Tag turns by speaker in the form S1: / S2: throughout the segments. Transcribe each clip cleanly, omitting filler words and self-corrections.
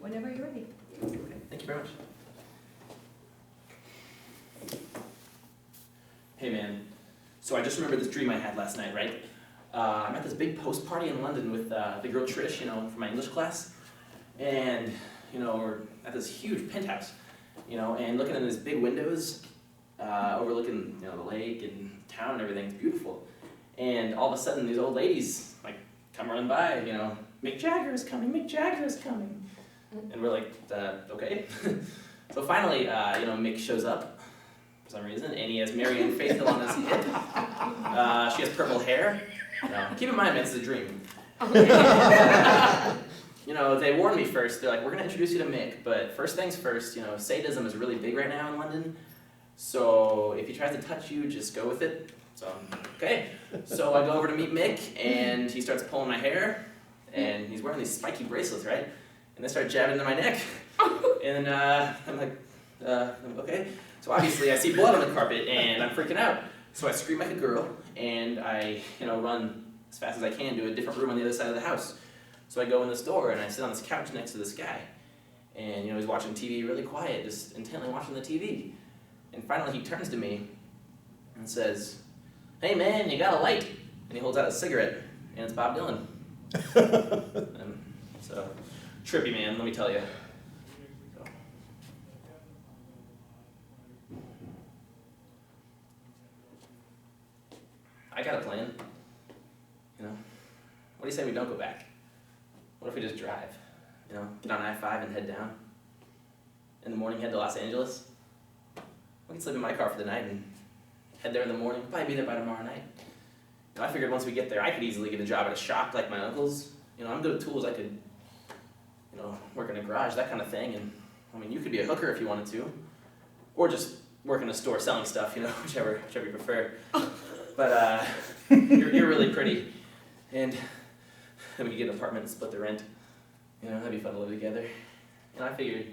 S1: whenever you're ready.
S2: Okay, thank you very much. Hey man, so I just remembered this dream I had last night, right? I'm at this big post party in London with the girl Trish, from my English class. And, we're at this huge penthouse, and looking at these big windows, overlooking, the lake and town and everything. It's beautiful. And all of a sudden, these old ladies, come running by, Mick Jagger is coming, Mick Jagger is coming. And we're like, okay. So finally, Mick shows up for some reason, and he has Marianne Faithfull on his hip. She has purple hair. Keep in mind, man, this is a dream. They warned me first. They're like, we're going to introduce you to Mick, but first things first, sadism is really big right now in London. So if he tries to touch you, just go with it. So, okay. So I go over to meet Mick, and he starts pulling my hair, and he's wearing these spiky bracelets, right? And they start jabbing into my neck. And I'm like, okay. So obviously I see blood on the carpet, and I'm freaking out. So I scream like a girl, and I, run as fast as I can to a different room on the other side of the house. So I go in this door, and I sit on this couch next to this guy. And, he's watching TV really quiet, just intently watching the TV. And finally he turns to me and says, hey man, you got a light? And he holds out a cigarette, and it's Bob Dylan. And so, trippy man, let me tell you. So. I got a plan. What do you say we don't go back? What if we just drive? Get on I-5 and head down. In the morning, head to Los Angeles. We can sleep in my car for the night and head there in the morning. Probably be there by tomorrow night. I figured once we get there, I could easily get a job at a shop like my uncle's. I'm good at tools. I could, work in a garage, that kind of thing. And, you could be a hooker if you wanted to. Or just work in a store selling stuff, whichever you prefer. But you're really pretty. And we could get an apartment and split the rent. That'd be fun to live together. I figured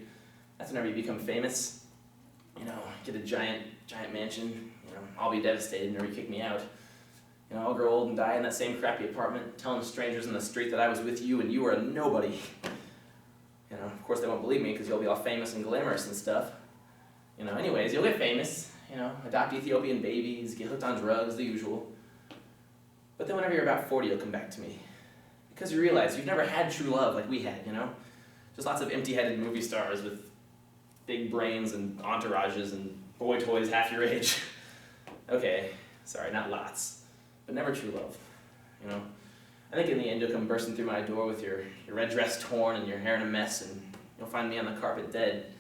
S2: that's whenever you become famous. Get a giant mansion. I'll be devastated whenever you kick me out. I'll grow old and die in that same crappy apartment, telling strangers in the street that I was with you and you were a nobody. Of course they won't believe me because you'll be all famous and glamorous and stuff. Anyways, you'll get famous. Adopt Ethiopian babies, get hooked on drugs, the usual. But then whenever you're about 40, you'll come back to me. Because you realize you've never had true love like we had, Just lots of empty-headed movie stars with big brains and entourages and boy toys half your age. Okay, sorry, not lots, but never true love, I think in the end you'll come bursting through my door with your red dress torn and your hair in a mess, and you'll find me on the carpet dead.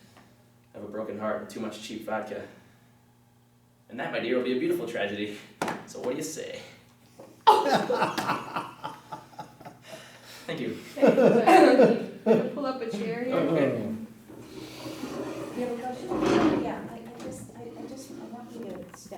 S2: I have a broken heart with too much cheap vodka. And that, my dear, will be a beautiful tragedy. So what do you say? Thank you.
S1: Pull up a chair here.
S2: Okay.